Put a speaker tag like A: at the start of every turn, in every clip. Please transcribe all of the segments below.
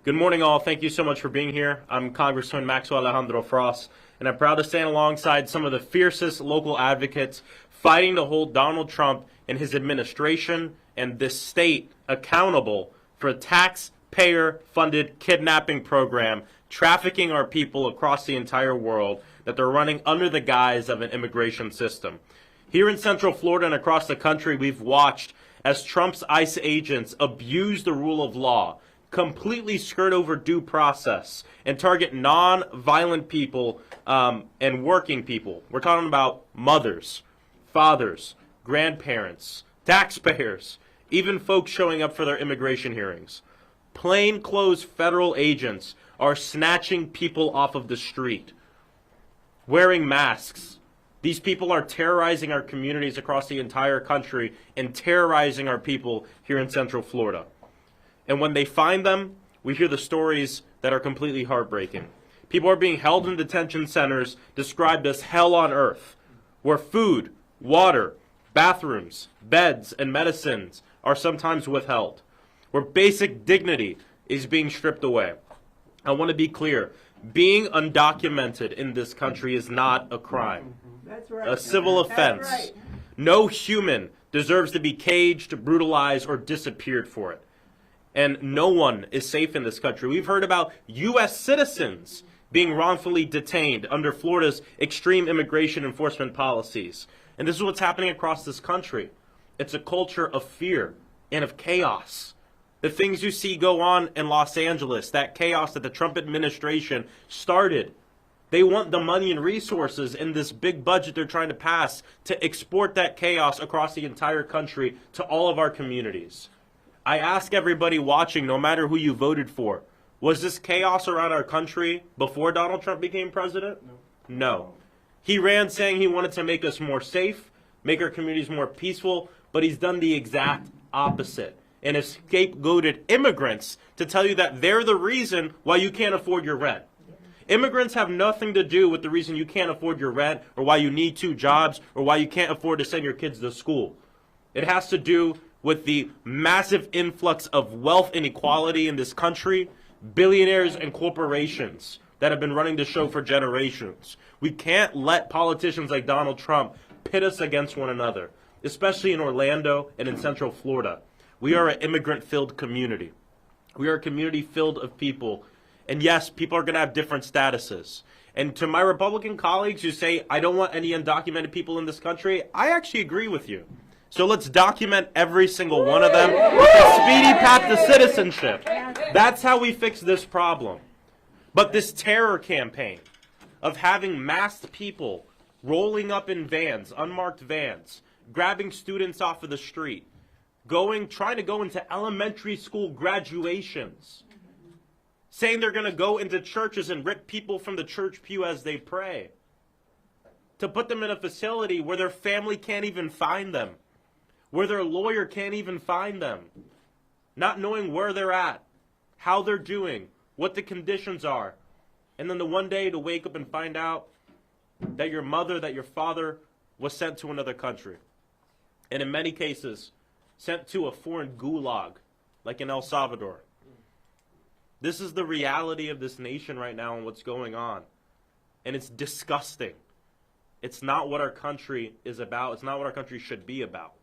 A: Good morning, all. Thank you so much for being here. I'm Congressman Maxwell Alejandro Frost, and I'm proud to stand alongside some of the fiercest local advocates fighting to hold Donald Trump and his administration and this state accountable for a taxpayer-funded kidnapping program trafficking our people across the entire world that they're running under the guise of an immigration system. Here in Central Florida and across the country, we've watched as Trump's ICE agents abuse the rule of law, completely skirt over due process, and target non-violent people and working people. We're talking about mothers, fathers, grandparents, taxpayers, even folks showing up for their immigration hearings. Plainclothes federal agents are snatching people off of the street, wearing masks. These people are terrorizing our communities across the entire country and terrorizing our people here in Central Florida. And when they find them, we hear the stories that are completely heartbreaking. People are being held in detention centers described as hell on earth, where food, water, bathrooms, beds, and medicines are sometimes withheld, where basic dignity is being stripped away. I want to be clear. Being undocumented in this country is not a crime.
B: That's right.
A: A civil offense.
B: That's right.
A: No human deserves to be caged, brutalized, or disappeared for it. And no one is safe in this country. We've heard about U.S. citizens being wrongfully detained under Florida's extreme immigration enforcement policies. And this is what's happening across this country. It's a culture of fear and of chaos. The things you see go on in Los Angeles, that chaos that the Trump administration started, they want the money and resources in this big budget they're trying to pass to export that chaos across the entire country to all of our communities. I ask everybody watching, no matter who you voted for, was this chaos around our country before Donald Trump became president? No. He ran saying he wanted to make us more safe, make our communities more peaceful, but he's done the exact opposite and has scapegoated immigrants to tell you that they're the reason why you can't afford your rent. Immigrants have nothing to do with the reason you can't afford your rent or why you need 2 jobs or why you can't afford to send your kids to school. It has to do with the massive influx of wealth inequality in this country, billionaires and corporations that have been running the show for generations. We can't let politicians like Donald Trump pit us against one another, especially in Orlando and in Central Florida. We are an immigrant-filled community. We are a community filled of people. And yes, people are going to have different statuses. And to my Republican colleagues who say, I don't want any undocumented people in this country, I actually agree with you. So let's document every single one of them with a speedy path to citizenship. That's how we fix this problem. But this terror campaign of having masked people rolling up in vans, unmarked vans, grabbing students off of the street, trying to go into elementary school graduations, saying they're going to go into churches and rip people from the church pew as they pray, to put them in a facility where their family can't even find them, where their lawyer can't even find them, not knowing where they're at, how they're doing, what the conditions are, and then the one day to wake up and find out that your mother, that your father was sent to another country. And in many cases, sent to a foreign gulag, like in El Salvador. This is the reality of this nation right now and what's going on. And it's disgusting. It's not what our country is about. It's not what our country should be about.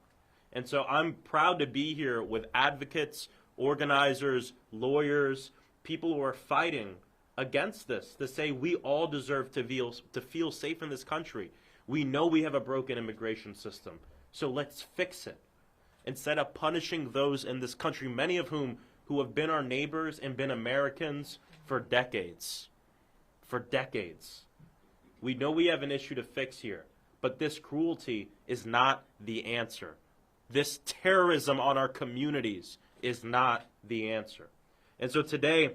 A: And so I'm proud to be here with advocates, organizers, lawyers, people who are fighting against this, to say we all deserve to feel safe in this country. We know we have a broken immigration system, so let's fix it. Instead of punishing those in this country, many of whom who have been our neighbors and been Americans for decades. For decades. We know we have an issue to fix here, but this cruelty is not the answer. This terrorism on our communities is not the answer. And so today,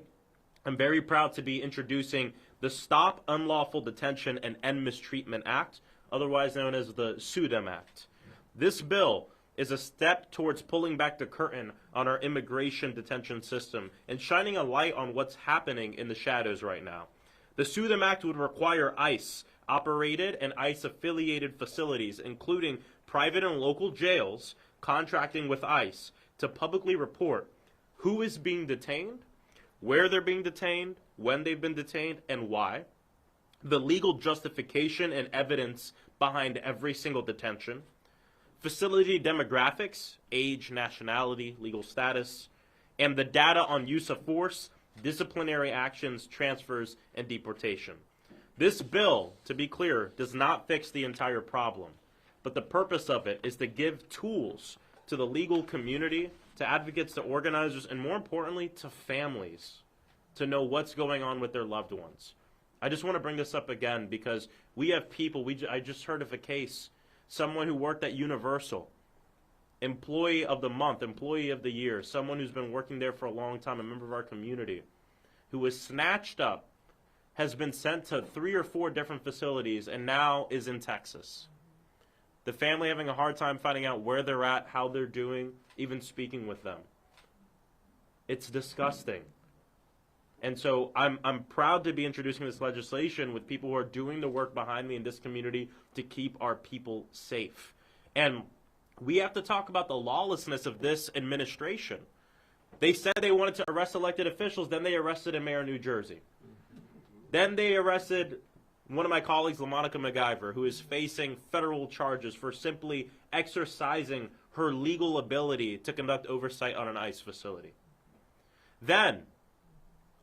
A: I'm very proud to be introducing the Stop Unlawful Detention and End Mistreatment Act, otherwise known as the SUDAM Act. This bill is a step towards pulling back the curtain on our immigration detention system and shining a light on what's happening in the shadows right now. The SUDAM Act would require ICE-operated and ICE-affiliated facilities, including private and local jails, contracting with ICE to publicly report who is being detained, where they're being detained, when they've been detained, and why, the legal justification and evidence behind every single detention, facility demographics, age, nationality, legal status, and the data on use of force, disciplinary actions, transfers, and deportation. This bill, to be clear, does not fix the entire problem, but the purpose of it is to give tools to the legal community, to advocates, to organizers, and more importantly, to families to know what's going on with their loved ones. I just want to bring this up again because we have people, I just heard of a case, someone who worked at Universal, employee of the month, employee of the year, someone who's been working there for a long time, a member of our community, who was snatched up, has been sent to 3 or 4 different facilities, and now is in Texas. The family having a hard time finding out where they're at, how they're doing, even speaking with them. It's disgusting. And so I'm proud to be introducing this legislation with people who are doing the work behind me in this community to keep our people safe. And we have to talk about the lawlessness of this administration. They said they wanted to arrest elected officials, then they arrested a mayor of New Jersey. Then they arrested one of my colleagues, LaMonica MacGyver, who is facing federal charges for simply exercising her legal ability to conduct oversight on an ICE facility. Then,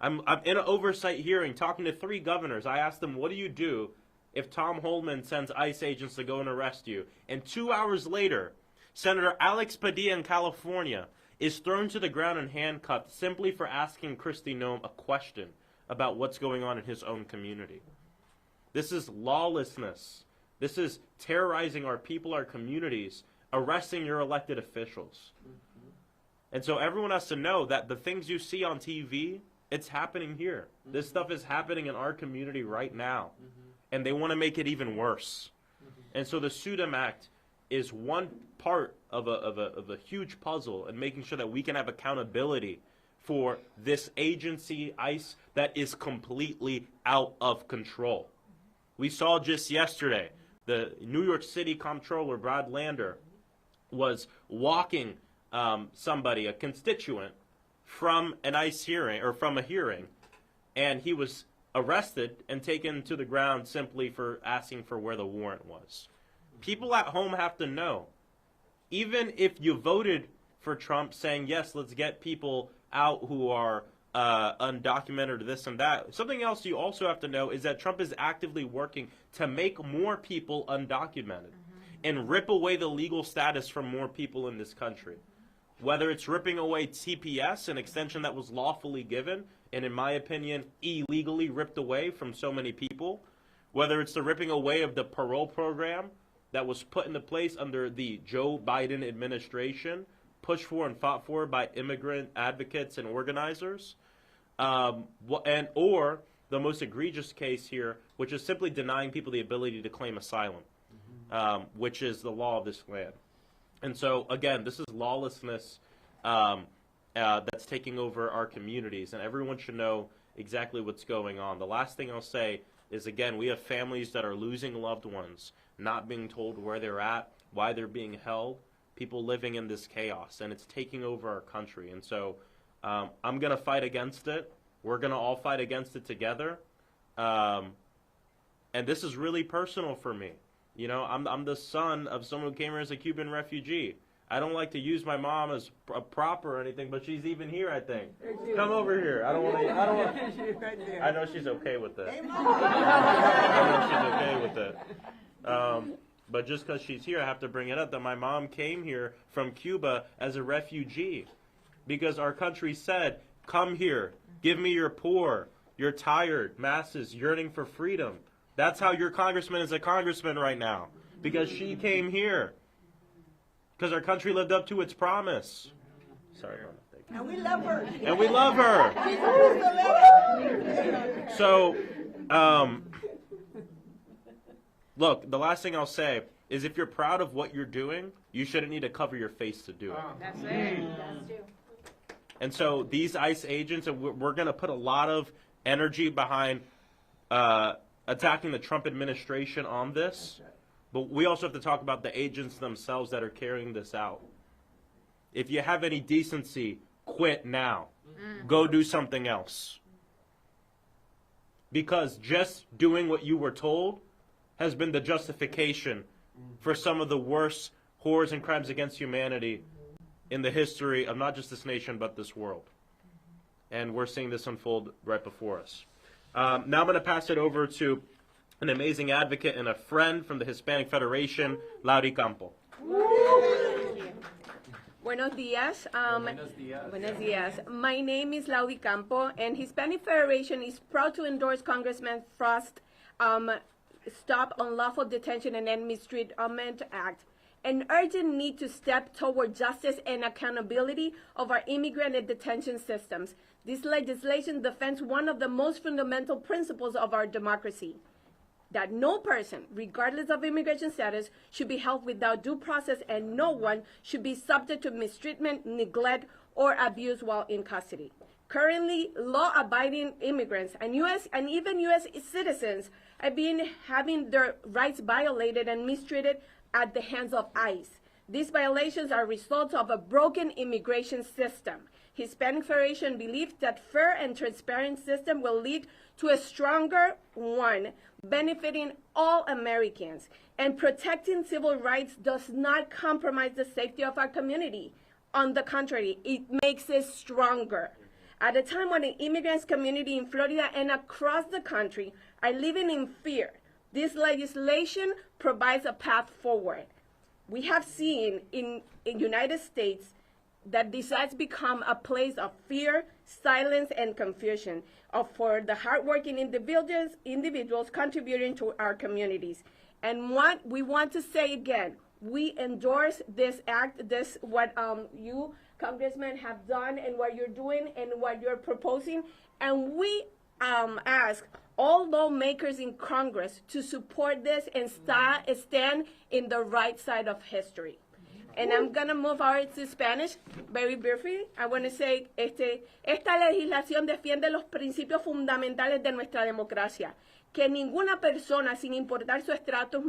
A: I'm in an oversight hearing talking to 3 governors. I asked them, what do you do if Tom Homan sends ICE agents to go and arrest you? And 2 hours later, Senator Alex Padilla in California is thrown to the ground and handcuffed simply for asking Kristi Noem a question about what's going on in his own community. This is lawlessness. This is terrorizing our people, our communities, arresting your elected officials. And so everyone has to know that the things you see on TV, it's happening here. This stuff is happening in our community right now. And they want to make it even worse. And so the SUDAM Act is one part of a huge puzzle in making sure that we can have accountability for this agency, ICE, that is completely out of control. We saw just yesterday, the New York City Comptroller, Brad Lander, was walking somebody, a constituent, from an ICE hearing, or from a hearing, and he was arrested and taken to the ground simply for asking for where the warrant was. People at home have to know, even if you voted for Trump saying, yes, let's get people out who are undocumented, this and that. Something else you also have to know is that Trump is actively working to make more people undocumented and rip away the legal status from more people in this country. Whether it's ripping away TPS, an extension that was lawfully given, and in my opinion, illegally ripped away from so many people. Whether it's the ripping away of the parole program that was put into place under the Joe Biden administration, pushed for and fought for by immigrant advocates and organizers, or the most egregious case here, which is simply denying people the ability to claim asylum, which is the law of this land. And so, again, this is lawlessness that's taking over our communities, and everyone should know exactly what's going on. The last thing I'll say is, again, we have families that are losing loved ones, not being told where they're at, why they're being held, people living in this chaos, and it's taking over our country. And so I'm going to fight against it. We're going to all fight against it together. And this is really personal for me. You know, I'm the son of someone who came here as a Cuban refugee. I don't like to use my mom as a prop or anything, but she's even here, I think. Come over here. I know she's okay with it. I know she's okay with it. But just because she's here, I have to bring it up that my mom came here from Cuba as a refugee because our country said, come here, give me your poor, you're tired, masses yearning for freedom. That's how your congressman is a congressman right now, because she came here, because our country lived up to its promise. Sorry, Mama.
B: And we love her.
A: And we love her. So, look, the last thing I'll say is if you're proud of what you're doing, you shouldn't need to cover your face to do it.
B: That's it. That's true.
A: And so these ICE agents, and we're going to put a lot of energy behind attacking the Trump administration on this, but we also have to talk about the agents themselves that are carrying this out. If you have any decency, quit now. Go do something else. Because just doing what you were told has been the justification for some of the worst horrors and crimes against humanity in the history of not just this nation, but this world. And we're seeing this unfold right before us. Now I'm going to pass it over to an amazing advocate and a friend from the Hispanic Federation, Lauri Campo.
C: Buenos días. Buenos días. My name is Lauri Campo, and Hispanic Federation is proud to endorse Congressman Frost's Stop Unlawful Detention and Mistreatment Act, an urgent need to step toward justice and accountability of our immigrant and detention systems. This legislation defends one of the most fundamental principles of our democracy, that no person, regardless of immigration status, should be held without due process, and no one should be subject to mistreatment, neglect, or abuse while in custody. Currently, law-abiding immigrants and even U.S. citizens are having their rights violated and mistreated at the hands of ICE. These violations are results of a broken immigration system. Hispanic Federation believes that fair and transparent system will lead to a stronger one, benefiting all Americans. And protecting civil rights does not compromise the safety of our community. On the contrary, it makes it stronger. At a time when the immigrants community in Florida and across the country are living in fear, this legislation provides a path forward. We have seen in United States that this has become a place of fear, silence, and confusion for the hardworking individuals contributing to our communities. And what we want to say again, we endorse this act, what you, Congressman, have done and what you're doing and what you're proposing. And we ask all lawmakers in Congress to support this and stand in the right side of history. And I'm going to move over to Spanish very briefly. I want to say, esta legislación defiende los principios fundamentales de nuestra democracia. Que ninguna persona, sin importar su estatus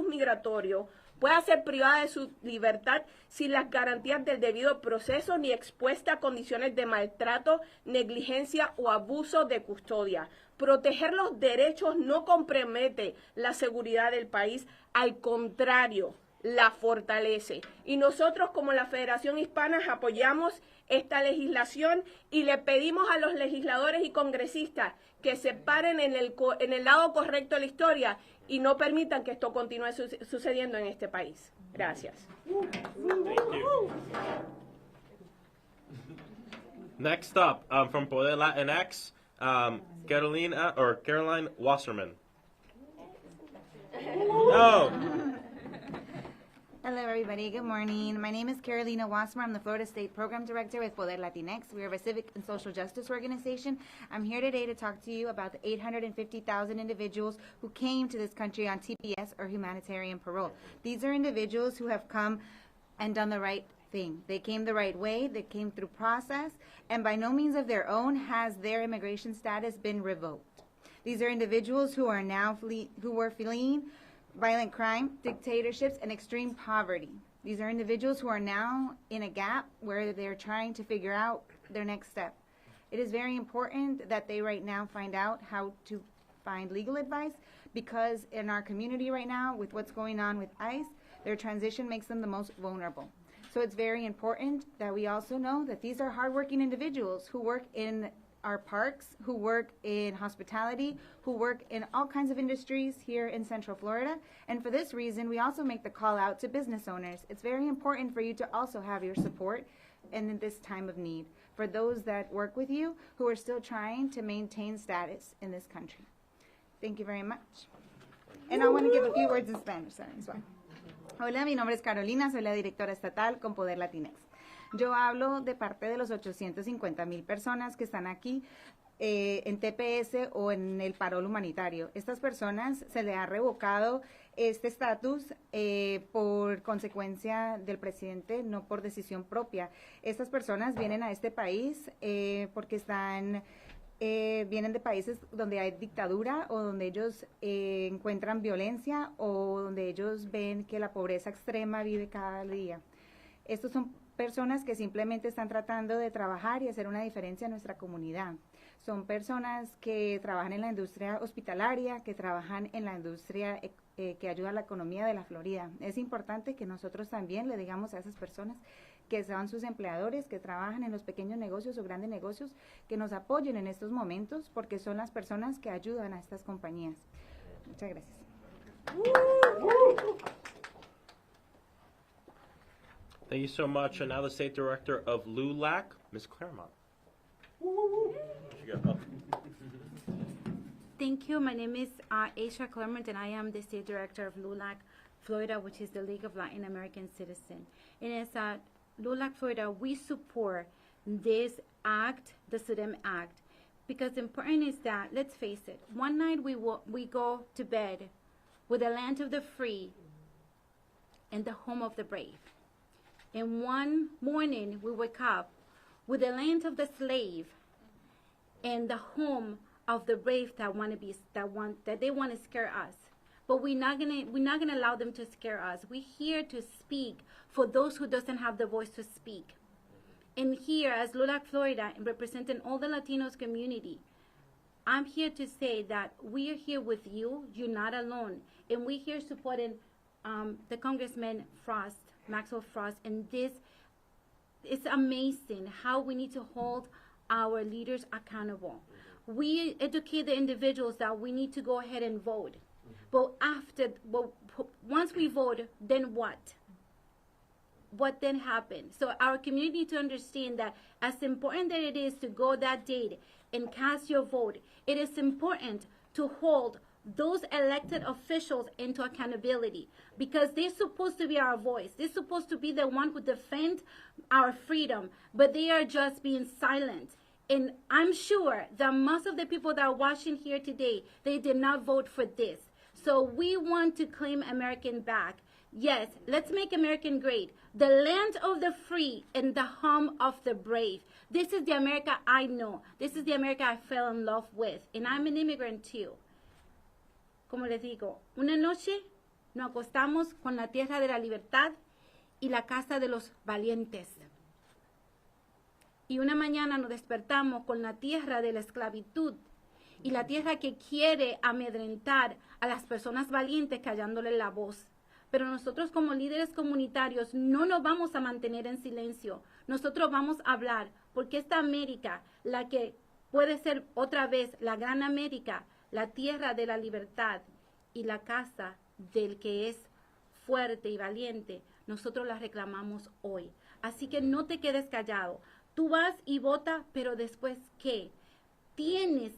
C: migratorio, pueda ser privada de su libertad sin las garantías del debido proceso ni expuesta a condiciones de maltrato, negligencia o abuso de custodia. Proteger los derechos no compromete la seguridad del país, al contrario, la fortalece. Y nosotros como la Federación Hispana apoyamos esta legislación y le pedimos a los legisladores y congresistas que se paren en el lado correcto de la historia y no permitan que esto continúe sucediendo en este país. Gracias.
A: Next up, from Poder Latinx, Caroline Wasserman. No.
D: Hello, everybody. Good morning. My name is Carolina Wasmer. I'm the Florida State Program Director with Poder Latinx. We are a civic and social justice organization. I'm here today to talk to you about the 850,000 individuals who came to this country on TPS or humanitarian parole. These are individuals who have come and done the right thing. They came the right way. They came through process, and by no means of their own has their immigration status been revoked. These are individuals who are now fleeing violent crime, dictatorships, and extreme poverty. These are individuals who are now in a gap where they're trying to figure out their next step. It is very important that they right now find out how to find legal advice, because in our community right now, with what's going on with ICE, their transition makes them the most vulnerable. So it's very important that we also know that these are hardworking individuals who work in our parks, who work in hospitality, who work in all kinds of industries here in Central Florida. And for this reason, we also make the call out to business owners. It's very important for you to also have your support in this time of need for those that work with you who are still trying to maintain status in this country. Thank you very much. And I want to give a few words in Spanish, sorry, as well. Hola, mi nombre es Carolina, soy la directora estatal con Poder Latinx. Yo hablo de parte de los 850,000 personas que están aquí en TPS o en el parol humanitario. Estas personas se les ha revocado este estatus por consecuencia del presidente, no por decisión propia. Estas personas vienen a este país porque vienen de países donde hay dictadura o donde ellos encuentran violencia o donde ellos ven que la pobreza extrema vive cada día. Estos son personas que simplemente están tratando de trabajar y hacer una diferencia en nuestra comunidad. Son personas que trabajan en la industria hospitalaria, que trabajan en la industria que ayuda a la economía de la Florida. Es importante que nosotros también le digamos a esas personas que son sus empleadores, que trabajan en los pequeños negocios o grandes negocios, que nos apoyen en estos momentos, porque son las personas que ayudan a estas compañías. Muchas gracias.
A: Thank you so much. And now the State Director of LULAC, Ms. Claremont. What you got? Oh.
E: Thank you. My name is Aisha Clement, and I am the State Director of LULAC, Florida, which is the League of Latin American Citizens. And as LULAC, Florida, we support this act, the SUDAM Act, because the important is that, let's face it, one night we go to bed with the land of the free and the home of the brave. And one morning we wake up with the land of the slave and the home of the brave that they want to scare us. But we're not gonna allow them to scare us. We're here to speak for those who doesn't have the voice to speak. And here, as LULAC Florida, representing all the Latinos community, I'm here to say that we are here with you. You're not alone, and we're here supporting the Congressman Frost, Maxwell Frost, and this. It's amazing how we need to hold our leaders accountable. We educate the individuals that we need to go ahead and vote. But once we vote, then what? What then happens? So our community to understand that as important that it is to go that date and cast your vote, it is important to hold those elected officials into accountability, because they're supposed to be our voice. They're supposed to be the one who defend our freedom, but they are just being silent. And I'm sure that most of the people that are watching here today, they did not vote for this. So we want to claim American back. Yes, let's make America great. The land of the free and the home of the brave. This is the America I know. This is the America I fell in love with. And I'm an immigrant too. Como les digo, una noche nos acostamos con la tierra de la libertad y la casa de los valientes. Y una mañana nos despertamos con la tierra de la esclavitud y la tierra que quiere amedrentar a las personas valientes callándole la voz. Pero nosotros como líderes comunitarios no nos vamos a mantener en silencio. Nosotros vamos a hablar, porque esta América, la que puede ser otra vez la gran América, la tierra de la libertad y la casa del que es fuerte y valiente, nosotros la reclamamos hoy. Así que no te quedes callado. Tú vas y vota, pero después, ¿qué? Tienes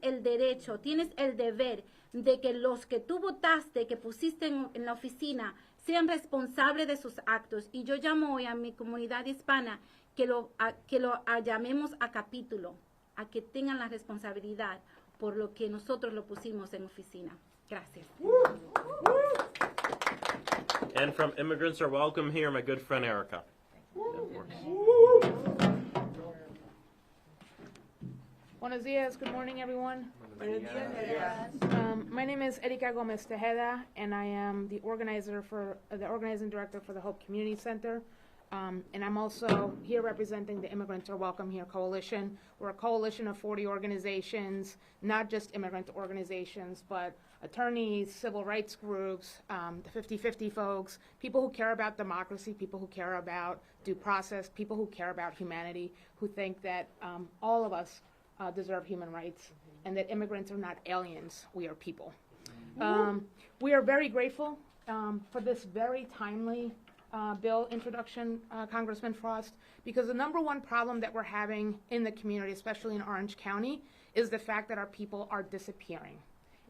E: el derecho, tienes el deber de que los que tú votaste, que pusiste en la oficina, sean responsables de sus actos. Y yo llamo hoy a mi comunidad hispana que lo llamemos a capítulo, a que tengan la responsabilidad por lo que nosotros lo pusimos en oficina. Gracias.
A: And from immigrants are welcome here, my good friend Erica.
F: Buenos dias. Good morning, everyone. My name is Erika Gomez Tejeda, and I am the organizing director for the Hope Community Center. And I'm also here representing the Immigrants Are Welcome Here Coalition. We're a coalition of 40 organizations, not just immigrant organizations, but attorneys, civil rights groups, the 50-50 folks, people who care about democracy, people who care about due process, people who care about humanity, who think that all of us deserve human rights, and that immigrants are not aliens, we are people. We are very grateful for this very timely bill introduction, Congressman Frost, because the number one problem that we're having in the community, especially in Orange County, is the fact that our people are disappearing.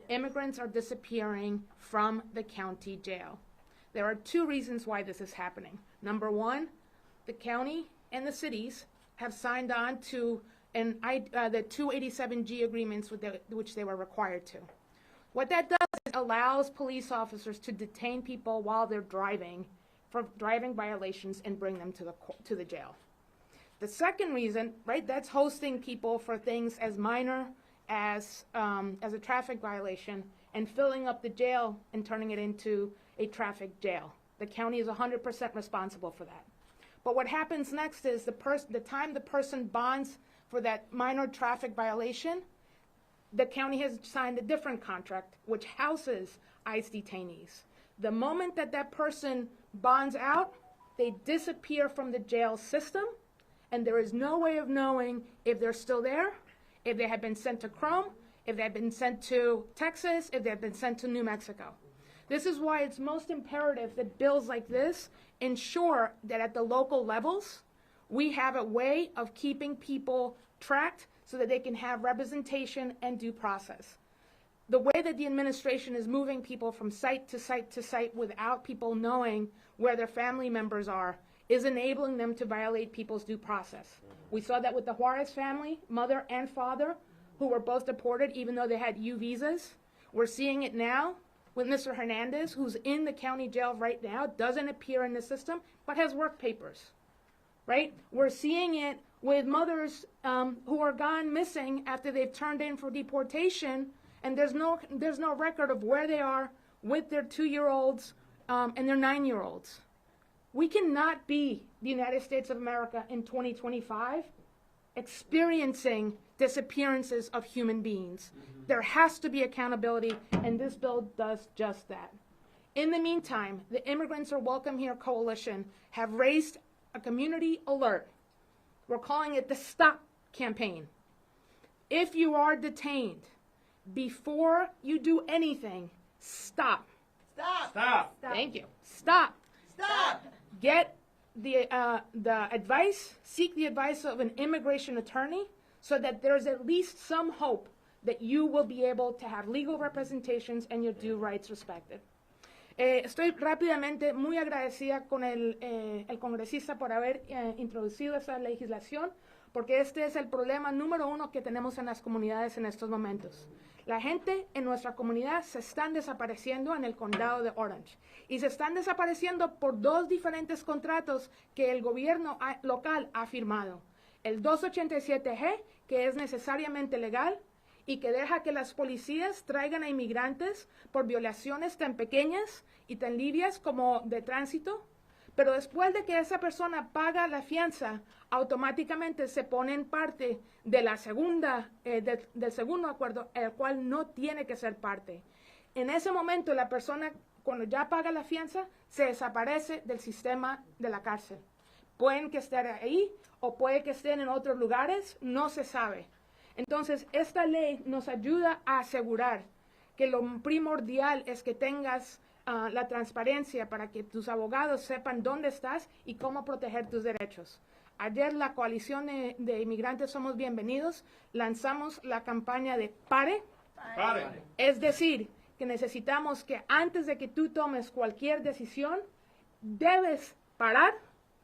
F: Immigrants are disappearing from the county jail. There are two reasons why this is happening. Number one, the county and the cities have signed on to the 287G agreements which they were required to. What that does is allows police officers to detain people while they're driving for driving violations and bring them to the jail. The second reason, right, that's hosting people for things as minor as a traffic violation and filling up the jail and turning it into a traffic jail. The county is 100% responsible for that. But what happens next is the time the person bonds for that minor traffic violation, the county has signed a different contract which houses ICE detainees. The moment that that person bonds out, they disappear from the jail system, and there is no way of knowing if they're still there, if they have been sent to Chrome, if they have been sent to Texas, if they have been sent to New Mexico. This is why it's most imperative that bills like this ensure that at the local levels, we have a way of keeping people tracked so that they can have representation and due process. The way that the administration is moving people from site to site to site without people knowing where their family members are is enabling them to violate people's due process. We saw that with the Juarez family, mother and father, who were both deported even though they had U visas. We're seeing it now with Mr. Hernandez, who's in the county jail right now, doesn't appear in the system, but has work papers, right? We're seeing it with mothers who are gone missing after they've turned in for deportation, and there's no record of where they are with their 2-year-olds and their 9-year-olds. We cannot be the United States of America in 2025 experiencing disappearances of human beings. There has to be accountability, and this bill does just that. In the meantime, the Immigrants Are Welcome Here Coalition have raised a community alert. We're calling it the STOP campaign. If you are detained, before you do anything, stop.
B: Stop.
A: Stop.
F: Thank you. Stop.
B: Stop.
F: Get the advice, seek the advice of an immigration attorney so that there's at least some hope that you will be able to have legal representations and your due rights respected. Estoy rápidamente muy agradecida con el congresista por haber introducido esa legislación, porque este es el problema número uno que tenemos en las comunidades en estos momentos. La gente en nuestra comunidad se están desapareciendo en el condado de Orange y se están desapareciendo por 2 diferentes contratos que el gobierno local ha firmado. El 287G, que es necesariamente legal y que deja que las policías traigan a inmigrantes por violaciones tan pequeñas y tan livias como de tránsito, pero después de que esa persona paga la fianza, automáticamente se pone en parte de la del segundo acuerdo, el cual no tiene que ser parte. En ese momento, la persona, cuando ya paga la fianza, se desaparece del sistema de la cárcel. Pueden que estén ahí o puede que estén en otros lugares, no se sabe. Entonces, esta ley nos ayuda a asegurar que lo primordial es que tengas la transparencia para que tus abogados sepan dónde estás y cómo proteger tus derechos. Ayer la coalición de inmigrantes Somos Bienvenidos lanzamos la campaña de PARE.
A: Pare.
F: Es decir, que necesitamos que antes de que tú tomes cualquier decisión, debes parar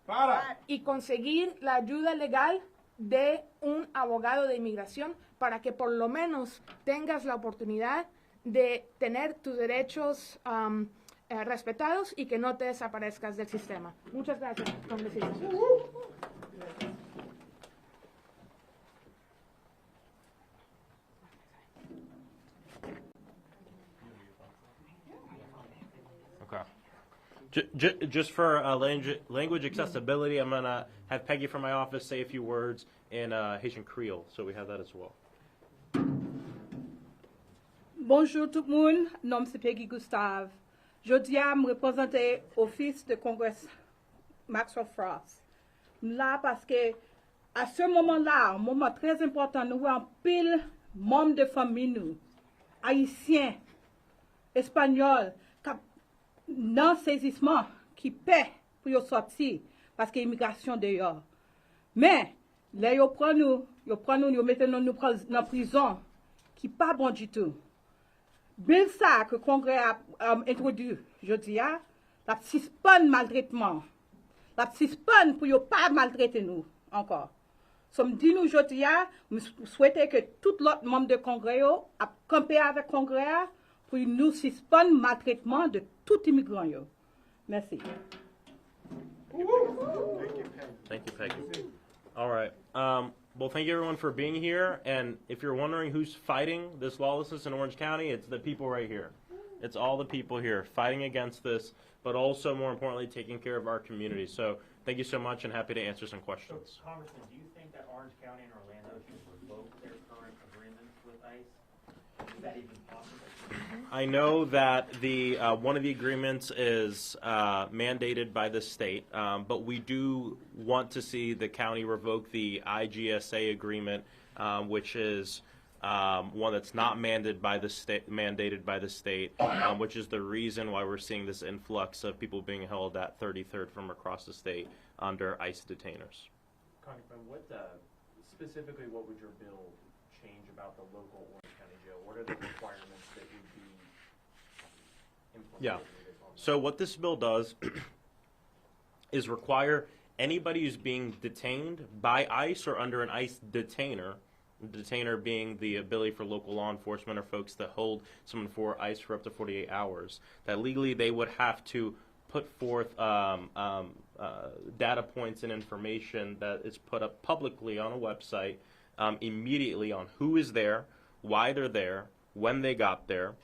A: Para.
F: y conseguir la ayuda legal de un abogado de inmigración para que por lo menos tengas la oportunidad de tener tus derechos respetados y que no te desaparezcas del sistema. Muchas gracias, congresista.
A: Okay. Just for language accessibility, I'm going to have Peggy from my office say a few words in Haitian Creole, so we have that as well.
G: Bonjour tout le monde, nom c'est Peggy Gustave. Jodi a me représenter office de Congrès Maxwell Frost. Là parce que à ce moment-là, un moment très important, nous avons pile membres de famille nous, haïtiens, espagnols, dans saisissement qui paient pour y sortir parce que l'immigration dehors. Mais là yo prend nous, yo mettez nous dans prison qui pas bon du tout. Bill ça que le Congrès a introduit, je dis, la suspend maltraitement. La suspend pour ne pas maltraiter nous encore. Somme dit nous, je dis, nous souhaitons que tout l'autre membre de Congrès a campé avec Congrès pour nous suspendre maltraitement de tout immigrant. Merci.
A: Thank you, Peggy. All right. Well, thank you everyone for being here. And if you're wondering who's fighting this lawlessness in Orange County, it's the people right here. It's all the people here fighting against this, but also more importantly, taking care of our community. So Thank you so much, and happy to answer some questions.
H: So, Congressman, do you think that Orange County and Orlando should revoke their current agreements with ICE? Is that even possible?
A: I know that the one of the agreements is mandated by the state, but we do want to see the county revoke the IGSA agreement, which is one that's not mandated by the state, which is the reason why we're seeing this influx of people being held at 33rd from across the state under ICE detainers.
H: Congressman, specifically what would your bill change about the local Orange County jail? What are the requirements that would be implemented?
A: Yeah. So what this bill does is require anybody who's being detained by ICE or under an ICE detainer, detainer being the ability for local law enforcement or folks to hold someone for ICE for up to 48 hours, that legally they would have to put forth data points and information that is put up publicly on a website immediately on who is there, why they're there, when they got there,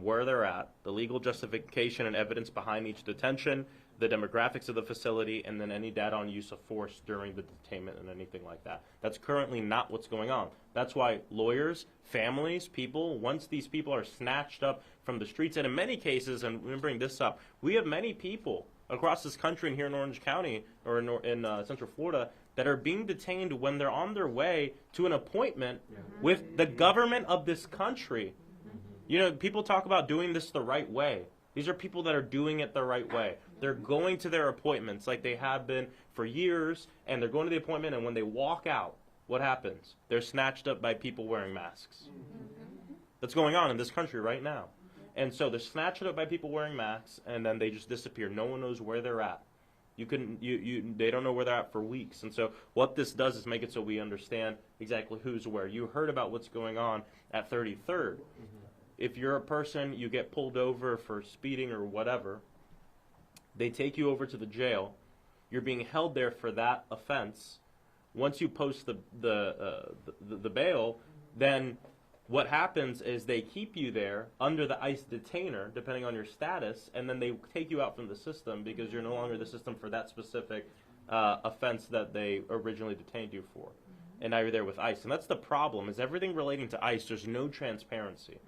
A: where they're at, the legal justification and evidence behind each detention, the demographics of the facility, and then any data on use of force during the detainment and anything like that. That's currently not what's going on. That's why lawyers, families, people, once these people are snatched up from the streets, and in many cases, and let me bring this up, we have many people across this country and here in Orange County or in Central Florida that are being detained when they're on their way to an appointment with the government of this country. You know, people talk about doing this the right way. These are people that are doing it the right way. They're going to their appointments like they have been for years, and they're going to the appointment, and when they walk out, what happens? They're snatched up by people wearing masks. That's going on in this country right now. And so they're snatched up by people wearing masks, and then they just disappear. No one knows where they're at. They don't know where they're at for weeks. And so what this does is make it so we understand exactly who's where. You heard about what's going on at 33rd. If you're a person, you get pulled over for speeding or whatever, they take you over to the jail. You're being held there for that offense. Once you post the bail, then what happens is they keep you there under the ICE detainer, depending on your status, and then they take you out from the system because you're no longer in the system for that specific offense that they originally detained you for. And now you're there with ICE. And that's the problem, is everything relating to ICE, there's no transparency.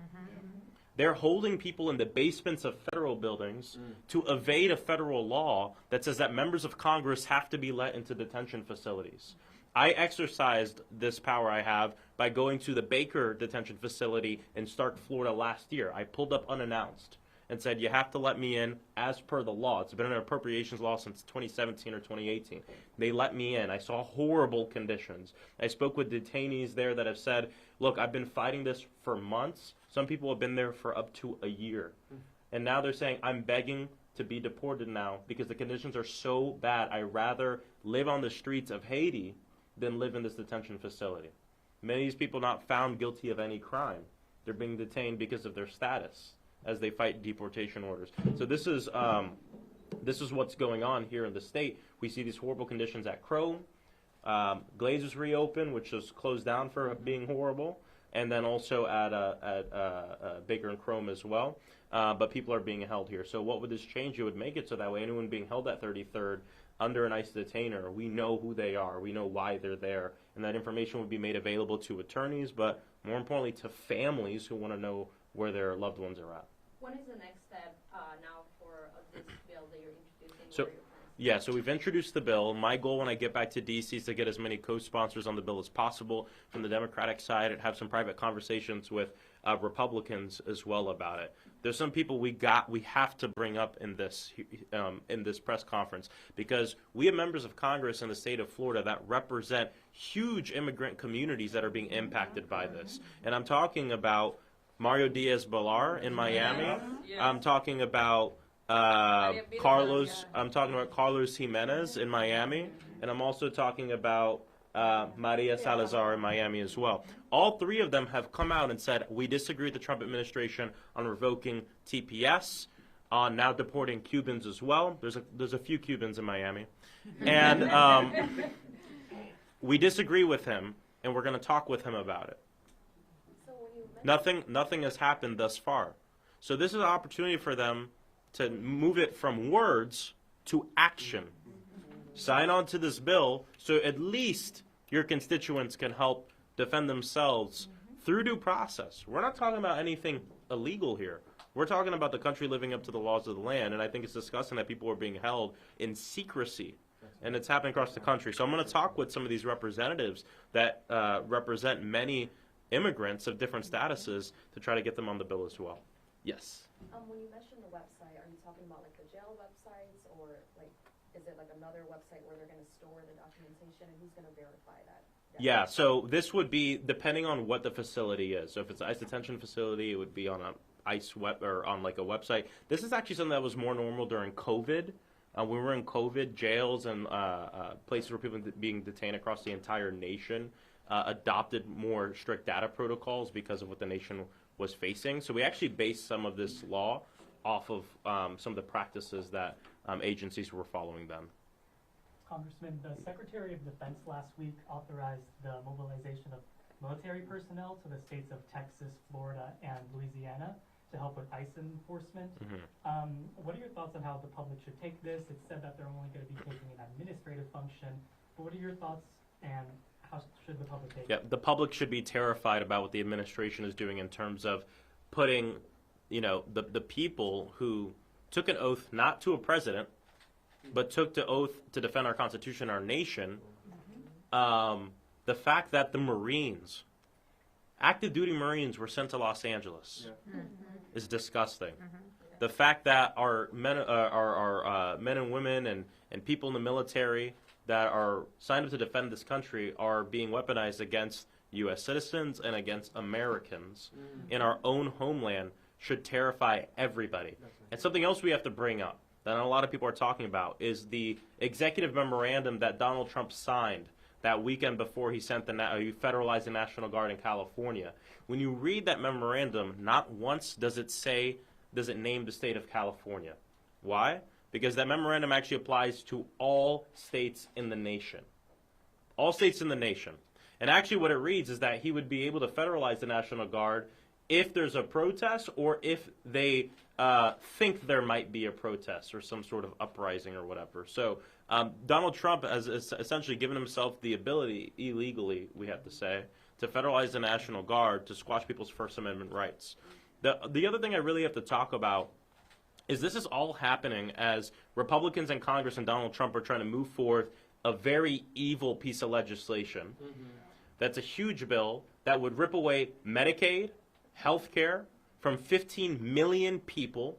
A: They're holding people in the basements of federal buildings to evade a federal law that says that members of Congress have to be let into detention facilities. I exercised this power I have by going to the Baker detention facility in Stark, Florida last year. I pulled up unannounced and said, you have to let me in as per the law. It's been an appropriations law since 2017 or 2018. They let me in. I saw horrible conditions. I spoke with detainees there that have said, look, I've been fighting this for months. Some people have been there for up to a year. And now they're saying, I'm begging to be deported now because the conditions are so bad. I'd rather live on the streets of Haiti than live in this detention facility. Many of these people not found guilty of any crime. They're being detained because of their status as they fight deportation orders. So this is what's going on here in the state. We see these horrible conditions at Crow. Glaze is reopened, which was closed down for being horrible, and then also at Baker and Chrome as well. But people are being held here. So what would this change? It would make it so that way anyone being held at 33rd under an ICE detainer, we know who they are, we know why they're there, and that information would be made available to attorneys, but more importantly to families who want to know where their loved ones are at.
B: What is the next step now for this bill that you're introducing?
A: So, yeah, so we've introduced the bill. My goal when I get back to D.C. is to get as many co-sponsors on the bill as possible from the Democratic side and have some private conversations with Republicans as well about it. There's some people we have to bring up in this press conference because we have members of Congress in the state of Florida that represent huge immigrant communities that are being impacted by this. And I'm talking about Mario Diaz-Balart in Miami. I'm talking about Carlos Jimenez in Miami, and I'm also talking about Maria Salazar in Miami as well. All three of them have come out and said, we disagree with the Trump administration on revoking TPS, on now deporting Cubans as well. There's a few Cubans in Miami. And we disagree with him, and we're going to talk with him about it. Nothing has happened thus far. So this is an opportunity for them to move it from words to action. Sign on to this bill so at least your constituents can help defend themselves through due process. We're not talking about anything illegal here. We're talking about the country living up to the laws of the land, and I think it's disgusting that people are being held in secrecy, and it's happening across the country. So I'm going to talk with some of these representatives that represent many immigrants of different statuses to try to get them on the bill as well. Yes?
B: When you mention the website, are you talking about like the jail websites, or like, is it like another website where they're going to store the documentation, and who's going to verify that?
A: Yeah, so this would be depending on what the facility is. So if it's an ICE detention facility, it would be on a ICE web or on like a website. This is actually something that was more normal during COVID. When we were in COVID, jails and places where people being detained across the entire nation adopted more strict data protocols because of what the nation was facing. So we actually based some of this law off of some of the practices that agencies were following then.
I: Congressman, the Secretary of Defense last week authorized the mobilization of military personnel to the states of Texas, Florida, and Louisiana to help with ICE enforcement. What are your thoughts on how the public should take this? It's said that they're only going to be taking an administrative function, but what are your thoughts and how should the public take it?
A: Yeah, the public should be terrified about what the administration is doing in terms of putting, the people who took an oath not to a president, but took the oath to defend our Constitution, our nation. The fact that the Marines, active duty Marines, were sent to Los Angeles is disgusting. The fact that our men and women and people in the military that are signed up to defend this country are being weaponized against U.S. citizens and against Americans in our own homeland should terrify everybody. And something else we have to bring up that a lot of people are talking about is the executive memorandum that Donald Trump signed that weekend before he he federalized the National Guard in California. When you read that memorandum, not once does it name the state of California. Why? Because that memorandum actually applies to all states in the nation. All states in the nation. And actually what it reads is that he would be able to federalize the National Guard if there's a protest or if they think there might be a protest or some sort of uprising or whatever. So Donald Trump has essentially given himself the ability, illegally, we have to say, to federalize the National Guard to squash people's First Amendment rights. The other thing I really have to talk about is this is all happening as Republicans in Congress and Donald Trump are trying to move forward a very evil piece of legislation. That's a huge bill that would rip away Medicaid, health care from 15 million people.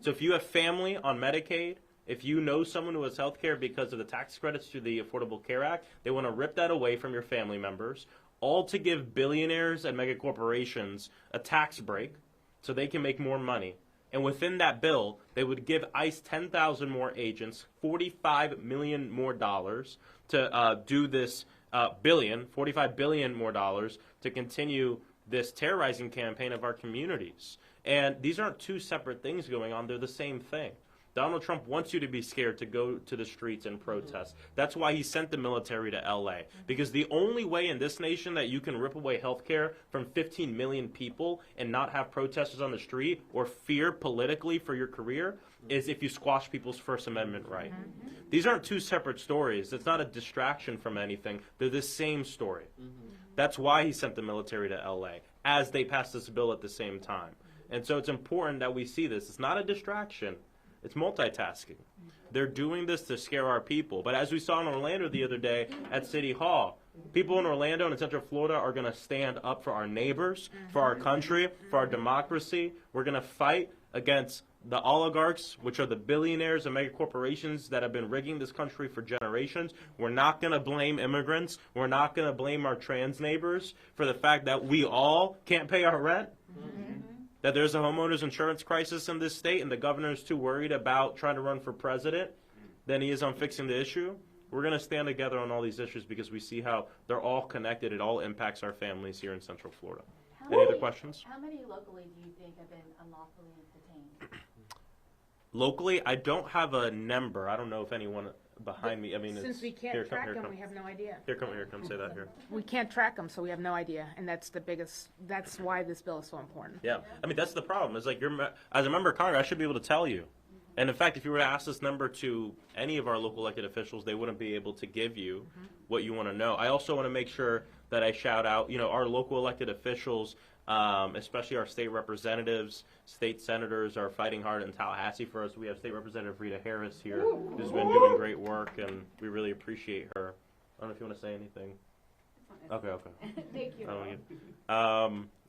A: So if you have family on Medicaid, if you know someone who has health care because of the tax credits through the Affordable Care Act, they want to rip that away from your family members, all to give billionaires and mega corporations a tax break so they can make more money. And within that bill, they would give ICE 10,000 more agents, $45 million more dollars to do this $45 billion more dollars to continue this terrorizing campaign of our communities. And these aren't two separate things going on. They're the same thing. Donald Trump wants you to be scared to go to the streets and protest. That's why he sent the military to L.A. Because the only way in this nation that you can rip away health care from 15 million people and not have protesters on the street or fear politically for your career is if you squash people's First Amendment right. These aren't two separate stories. It's not a distraction from anything. They're the same story. That's why he sent the military to L.A. as they passed this bill at the same time. And so it's important that we see this. It's not a distraction. It's multitasking. They're doing this to scare our people. But as we saw in Orlando the other day at City Hall, people in Orlando and in Central Florida are going to stand up for our neighbors, for our country, for our democracy. We're going to fight against the oligarchs, which are the billionaires and mega corporations that have been rigging this country for generations. We're not going to blame immigrants. We're not going to blame our trans neighbors for the fact that we all can't pay our rent. That there's a homeowners insurance crisis in this state and the governor is too worried about trying to run for president than he is on fixing the issue. We're going to stand together on all these issues because we see how they're all connected. It all impacts our families here in Central Florida. Any other questions?
B: How many locally do you think have been unlawfully detained?
A: Locally, I don't have a number. I don't know if anyone behind me. I mean,
F: Since we can't track them, we have no idea.
A: Here, come, say that here.
F: We can't track them, so we have no idea, and that's why this bill is so important.
A: Yeah, I mean, that's the problem. It's like as a member of Congress, I should be able to tell you. And in fact, if you were to ask this number to any of our local elected officials, they wouldn't be able to give you what you want to know. I also want to make sure that I shout out, our local elected officials, especially our state representatives, state senators are fighting hard in Tallahassee for us. We have State Representative Rita Harris here, who's been doing great work, and we really appreciate her. I don't know if you want to say anything. Okay.
E: Thank you.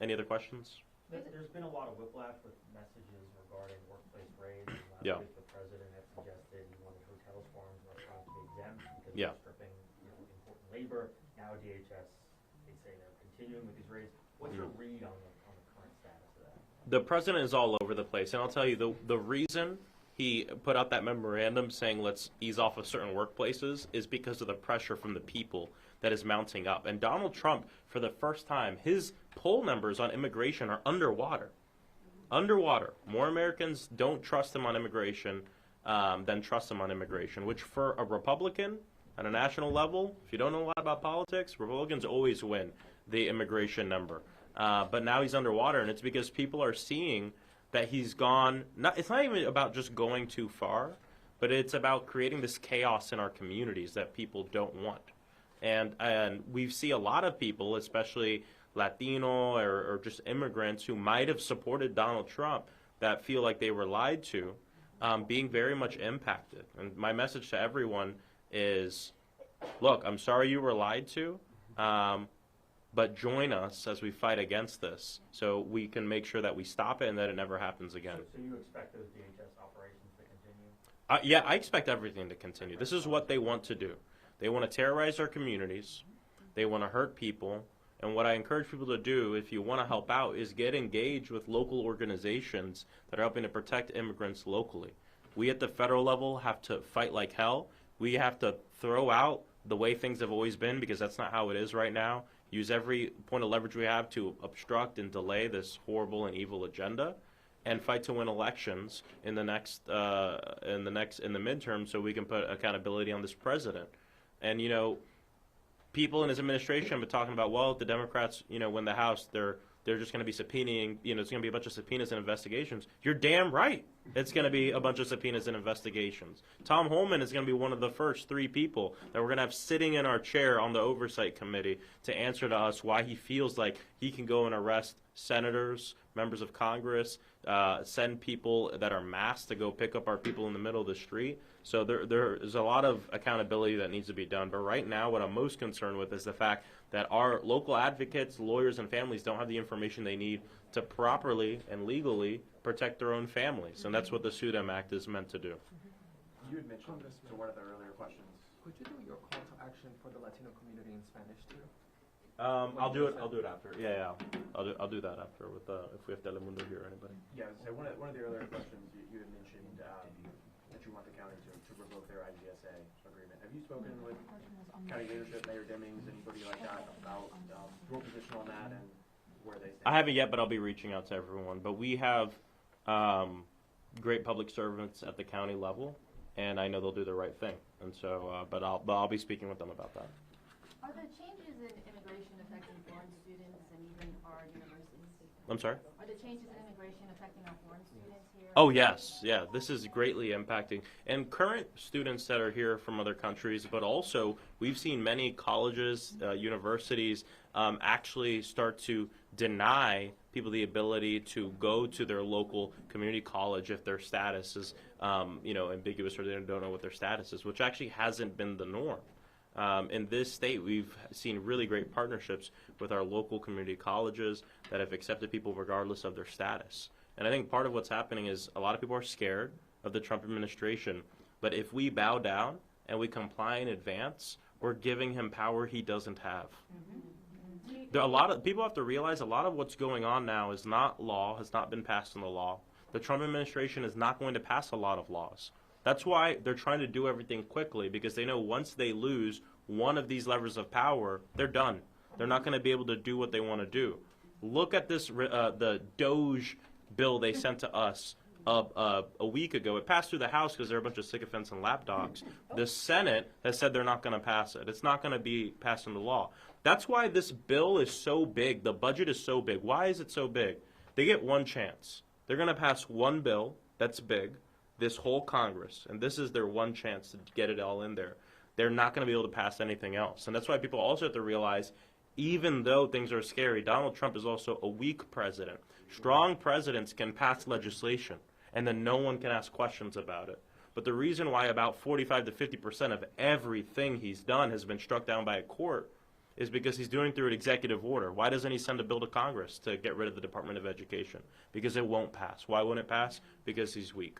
A: Any other questions?
J: There's been a lot of whiplash with messages regarding workplace raids.
A: Yeah.
J: Last week, the president had suggested he wanted hotels, farms, and restaurants to be exempt because
A: Yeah.
J: they're stripping important labor. Now DHS, they say they're continuing with these raids. What's your read on the current status of that?
A: The president is all over the place, and I'll tell you, the reason he put out that memorandum saying let's ease off of certain workplaces is because of the pressure from the people that is mounting up. And Donald Trump, for the first time, his poll numbers on immigration are underwater. More Americans don't trust him on immigration than trust him on immigration, which for a Republican at a national level, if you don't know a lot about politics, Republicans always win the immigration number. But now he's underwater, and it's because people are seeing that he's gone. It's not even about just going too far, but it's about creating this chaos in our communities that people don't want. And we see a lot of people, especially Latino or just immigrants who might have supported Donald Trump that feel like they were lied to, being very much impacted. And my message to everyone is, look, I'm sorry you were lied to, but join us as we fight against this so we can make sure that we stop it and that it never happens again.
J: So you expect those DHS operations to continue?
A: Yeah, I expect everything to continue. This is what they want to do. They want to terrorize our communities. They want to hurt people. And what I encourage people to do, if you want to help out, is get engaged with local organizations that are helping to protect immigrants locally. We at the federal level have to fight like hell. We have to throw out the way things have always been, because that's not how it is right now. Use every point of leverage we have to obstruct and delay this horrible and evil agenda, and fight to win elections in the midterm, so we can put accountability on this president. And people in his administration have been talking about, well, if the Democrats, win the House, they're just going to be subpoenaing, it's going to be a bunch of subpoenas and investigations. You're damn right. It's going to be a bunch of subpoenas and investigations. Tom Holman is going to be one of the first 3 people that we're going to have sitting in our chair on the Oversight Committee to answer to us why he feels like he can go and arrest senators, members of Congress, send people that are masked to go pick up our people in the middle of the street. So there is a lot of accountability that needs to be done. But right now, what I'm most concerned with is the fact that our local advocates, lawyers, and families don't have the information they need to properly and legally protect their own families. And that's what the SUDAM Act is meant to do.
H: You had mentioned to one of the earlier questions.
K: Could you do your call to action for the Latino community in Spanish too?
A: I'll do it after. Yeah. I'll do that after with if we have Telemundo here or anybody.
H: Yeah, so one of the earlier questions you had mentioned that you want the county to revoke their IGSA agreement. Have you spoken with county leadership, Mayor Demings, anybody like that about your position on that and where they stand?
A: I haven't yet, but I'll be reaching out to everyone. But we have great public servants at the county level, and I know they'll do the right thing. And so, but I'll be speaking with them about that.
B: Are the changes in immigration affecting foreign students and even our universities?
A: I'm sorry?
B: Are the changes in immigration affecting our foreign students here?
A: Oh, yes. Yeah, this is greatly impacting. And current students that are here from other countries, but also we've seen many colleges, universities actually start to deny people the ability to go to their local community college if their status is, ambiguous, or they don't know what their status is, which actually hasn't been the norm. In this state, we've seen really great partnerships with our local community colleges that have accepted people regardless of their status. And I think part of what's happening is a lot of people are scared of the Trump administration. But if we bow down and we comply in advance, we're giving him power he doesn't have. There are a lot of people have to realize a lot of what's going on now is not law, has not been passed in the law. The Trump administration is not going to pass a lot of laws. That's why they're trying to do everything quickly, because they know once they lose one of these levers of power, they're done. They're not going to be able to do what they want to do. Look at this, the Doge bill they sent to us a week ago. It passed through the House because there are a bunch of sycophants and lapdogs. The Senate has said they're not going to pass it. It's not going to be passed into law. That's why this bill is so big. The budget is so big. Why is it so big? They get one chance. They're going to pass one bill that's big, this whole Congress, and this is their one chance to get it all in there, they're not going to be able to pass anything else. And that's why people also have to realize, even though things are scary, Donald Trump is also a weak president. Strong presidents can pass legislation, and then no one can ask questions about it. But the reason why about 45 to 50% of everything he's done has been struck down by a court is because he's doing it through an executive order. Why doesn't he send a bill to Congress to get rid of the Department of Education? Because it won't pass. Why won't it pass? Because he's weak.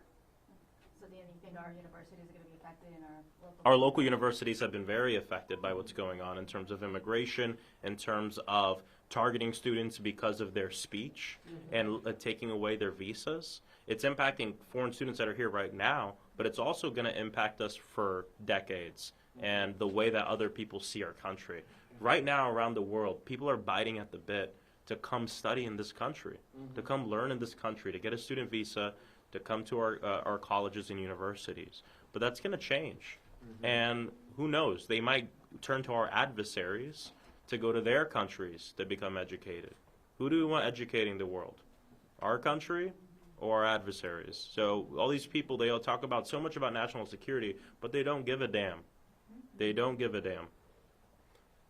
B: So do you think our universities are going to be affected in our local?
A: Our local universities have been very affected by what's going on in terms of immigration, in terms of targeting students because of their speech and taking away their visas. It's impacting foreign students that are here right now, but it's also going to impact us for decades and the way that other people see our country. Right now around the world, people are biting at the bit to come study in this country, to come learn in this country, to get a student visa, to come to our colleges and universities. But that's going to change. And who knows, they might turn to our adversaries to go to their countries to become educated. Who do we want educating the world? Our country or our adversaries? So all these people, they all talk about so much about national security, but they don't give a damn. They don't give a damn.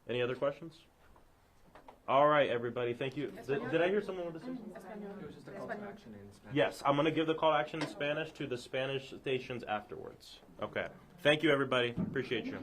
A: Any other questions? All right, everybody, thank you. Did I hear someone with this?
K: It was just a call to action in Spanish.
A: Yes, I'm going to give the call to action in Spanish to the Spanish stations afterwards. Okay. Thank you, everybody. Appreciate you.